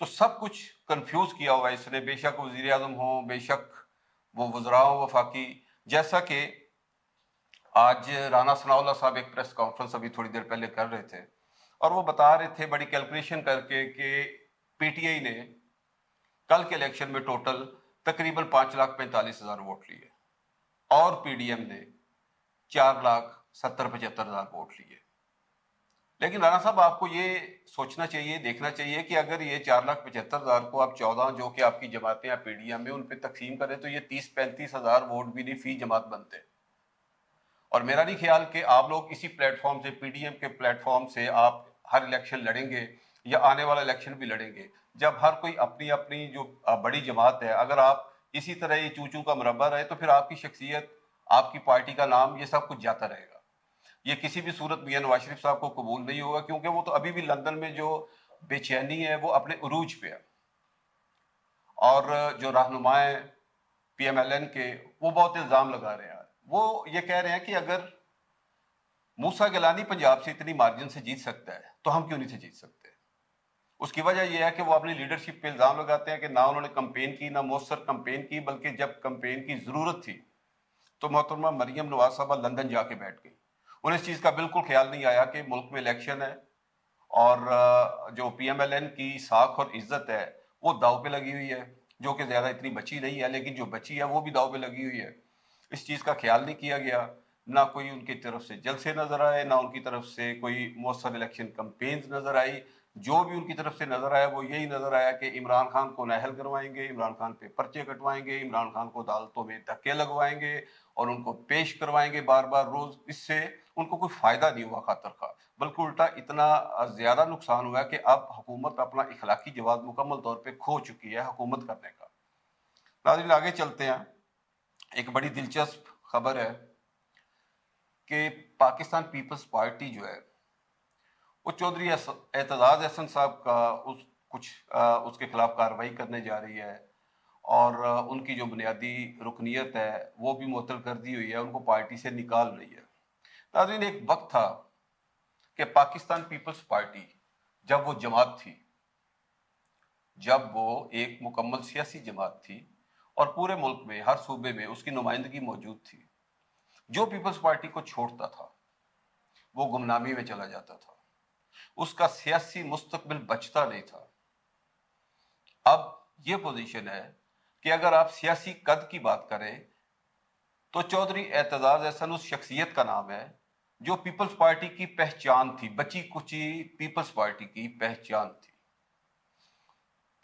تو سب کچھ کنفیوز کیا ہوا ہے اس نے، بے شک وزیر اعظم ہوں، بے شک وہ وزراء ہوں وفاقی. جیسا کہ آج رانا ثناء اللہ صاحب ایک پریس کانفرنس ابھی تھوڑی دیر پہلے کر رہے تھے اور وہ بتا رہے تھے بڑی کیلکولیشن کر کے کہ پی ٹی آئی نے کل کے الیکشن میں ٹوٹل تقریباً 5,45,000 ووٹ لیے اور پی ڈی ایم نے 4,70,75,000 ووٹ لیے. لیکن رانا صاحب آپ کو یہ سوچنا چاہیے، دیکھنا چاہیے کہ اگر یہ 4,75,000 کو آپ 14 جو کہ آپ کی جماعتیں پی ڈی ایم میں ان پہ تقسیم کریں تو یہ 30-35,000 ووٹ بھی نہیں فی جماعت بنتے. اور میرا نہیں خیال کہ آپ لوگ اسی پلیٹ فارم سے، پی ڈی ایم کے پلیٹ فارم سے آپ ہر الیکشن لڑیں گے یا آنے والا الیکشن بھی لڑیں گے. جب ہر کوئی اپنی اپنی جو بڑی جماعت ہے، اگر آپ اسی طرح یہ چوچو کا مربع رہے تو پھر آپ کی شخصیت، آپ کی پارٹی کا نام، یہ سب کچھ جاتا رہے گا. یہ کسی بھی صورت میاں نواز شریف صاحب کو قبول نہیں ہوگا، کیونکہ وہ تو ابھی بھی لندن میں جو بے چینی ہے وہ اپنے عروج پہ ہے. اور جو رہنما پی ایم ایل این کے، وہ بہت الزام لگا رہے ہیں. وہ یہ کہہ رہے ہیں کہ اگر موسیٰ گیلانی پنجاب سے اتنی مارجن سے جیت سکتا ہے تو ہم کیوں نہیں سے جیت سکتے. اس کی وجہ یہ ہے کہ وہ اپنی لیڈرشپ پہ الزام لگاتے ہیں کہ نہ انہوں نے کمپین کی، نہ مؤثر کمپین کی، بلکہ جب کمپین کی ضرورت تھی تو محترمہ مریم نواز صاحبہ لندن جا کے بیٹھ گئی. انہیں اس چیز کا بالکل خیال نہیں آیا کہ ملک میں الیکشن ہے اور جو پی ایم ایل این کی ساکھ اور عزت ہے وہ داؤ پہ لگی ہوئی ہے، جو کہ زیادہ اتنی بچی نہیں ہے، لیکن جو بچی ہے وہ بھی داؤ پہ لگی ہوئی ہے. اس چیز کا خیال نہیں کیا گیا، نہ کوئی ان کی طرف سے جلسے نظر آئے، نہ ان کی طرف سے کوئی مؤثر الیکشن کمپینز نظر آئی. جو بھی ان کی طرف سے نظر آیا وہ یہی نظر آیا کہ عمران خان کو نااہل کروائیں گے، عمران خان پہ پرچے کٹوائیں گے، عمران خان کو عدالتوں میں دھکے لگوائیں گے اور ان کو پیش کروائیں گے بار بار روز. اس سے ان کو کوئی فائدہ نہیں ہوا خاطر خواہ، بلکہ الٹا اتنا زیادہ نقصان ہوا کہ اب حکومت اپنا اخلاقی جواز مکمل طور پہ کھو چکی ہے حکومت کرنے کا. ناظرین آگے چلتے ہیں. ایک بڑی دلچسپ خبر ہے کہ پاکستان پیپلز پارٹی جو ہے وہ چودھری اعتزاز احسن صاحب کا اس کے خلاف کارروائی کرنے جا رہی ہے اور ان کی جو بنیادی رکنیت ہے وہ بھی معطل کر دی ہوئی ہے، ان کو پارٹی سے نکال رہی ہے. ناظرین ایک وقت تھا کہ پاکستان پیپلز پارٹی جب وہ جماعت تھی، جب وہ ایک مکمل سیاسی جماعت تھی اور پورے ملک میں ہر صوبے میں اس کی نمائندگی موجود تھی، جو پیپلز پارٹی کو چھوڑتا تھا وہ گمنامی میں چلا جاتا تھا، اس کا سیاسی مستقبل بچتا نہیں تھا. اب یہ پوزیشن ہے کہ اگر آپ سیاسی قد کی بات کریں تو چودھری اعتزاز احسن اس شخصیت کا نام ہے جو پیپلز پارٹی کی پہچان تھی، بچی کچی پیپلز پارٹی کی پہچان تھی.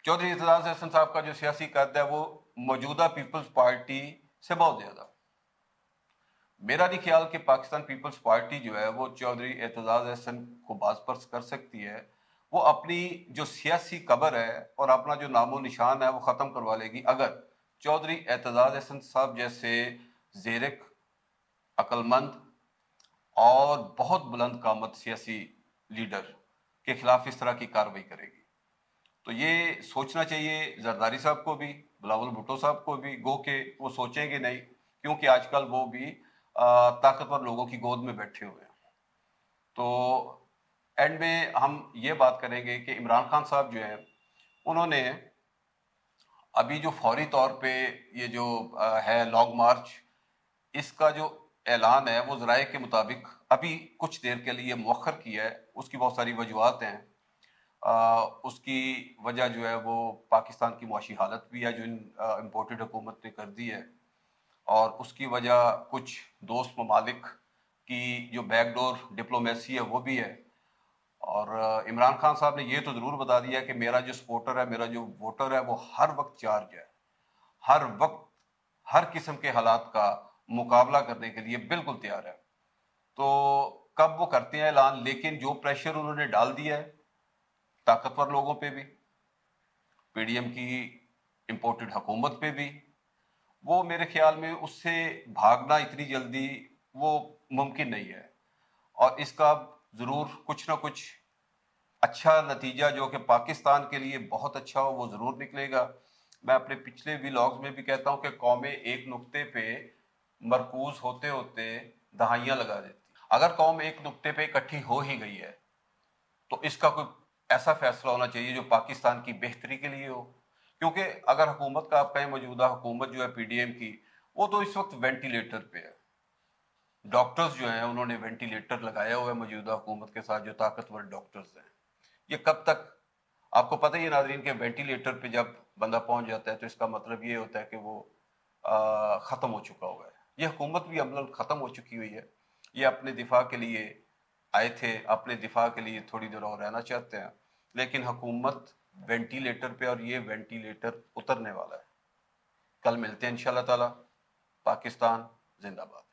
چودھری اعتزاز احسن صاحب کا جو سیاسی قد ہے وہ موجودہ پیپلز پارٹی سے بہت زیادہ. میرا نہیں خیال کہ پاکستان پیپلز پارٹی جو ہے وہ چودھری اعتزاز احسن کو باز پرس کر سکتی ہے. وہ اپنی جو سیاسی قبر ہے اور اپنا جو نام و نشان ہے وہ ختم کروا لے گی اگر چودھری اعتزاز احسن صاحب جیسے زیرک، عقل مند اور بہت بلند قامت سیاسی لیڈر کے خلاف اس طرح کی کارروائی کرے گی. تو یہ سوچنا چاہیے زرداری صاحب کو بھی، بلاول بھٹو صاحب کو بھی، گو کہ وہ سوچیں گے نہیں، کیونکہ آج کل وہ بھی طاقتور لوگوں کی گود میں بیٹھے ہوئے ہیں. تو اینڈ میں ہم یہ بات کریں گے کہ عمران خان صاحب جو ہیں انہوں نے ابھی جو فوری طور پہ یہ جو ہے لانگ مارچ، اس کا جو اعلان ہے وہ ذرائع کے مطابق ابھی کچھ دیر کے لیے مؤخر کیا ہے. اس کی بہت ساری وجوہات ہیں. اس کی وجہ جو ہے وہ پاکستان کی معاشی حالت بھی ہے جو امپورٹڈ حکومت نے کر دی ہے، اور اس کی وجہ کچھ دوست ممالک کی جو بیک ڈور ڈپلومیسی ہے وہ بھی ہے. اور عمران خان صاحب نے یہ تو ضرور بتا دیا کہ میرا جو سپورٹر ہے، میرا جو ووٹر ہے وہ ہر وقت چارج ہے، ہر وقت ہر قسم کے حالات کا مقابلہ کرنے کے لیے بالکل تیار ہے. تو کب وہ کرتے ہیں اعلان، لیکن جو پریشر انہوں نے ڈال دیا ہے طاقتور لوگوں پہ بھی، پی ڈی ایم کی امپورٹڈ حکومت پہ بھی، وہ میرے خیال میں اس سے بھاگنا اتنی جلدی وہ ممکن نہیں ہے. اور اس کا ضرور کچھ نہ کچھ اچھا نتیجہ جو کہ پاکستان کے لیے بہت اچھا ہو وہ ضرور نکلے گا. میں اپنے پچھلے ویلاگز میں بھی کہتا ہوں کہ قومیں ایک نقطے پہ مرکوز ہوتے ہوتے دہائیاں لگا دیتی. اگر قوم ایک نقطے پہ اکٹھی ہو ہی گئی ہے تو اس کا کوئی ایسا فیصلہ ہونا چاہیے جو پاکستان کی بہتری کے لیے ہو، کیونکہ اگر حکومت کا آپ کہیں موجودہ حکومت جو ہے پی ڈی ایم کی، وہ تو اس وقت وینٹیلیٹر پہ ہے، ڈاکٹرز جو ہیں انہوں نے وینٹیلیٹر لگایا ہوا ہے موجودہ حکومت کے ساتھ، جو طاقتور ڈاکٹرز ہیں، یہ کب تک؟ آپ کو پتہ ہی ہے ناظرین کہ وینٹیلیٹر پہ جب بندہ پہنچ جاتا ہے تو اس کا مطلب یہ ہوتا ہے کہ وہ ختم ہو چکا ہوا ہے۔ یہ حکومت بھی عملاً ختم ہو چکی ہوئی ہے، یہ اپنے دفاع کے لیے آئے تھے، اپنے دفاع کے لیے تھوڑی دیر اور رہنا چاہتے ہیں، لیکن حکومت وینٹیلیٹر پہ، اور یہ وینٹیلیٹر اترنے والا ہے۔ کل ملتے ہیں انشاءاللہ تعالی۔ پاکستان زندہ باد۔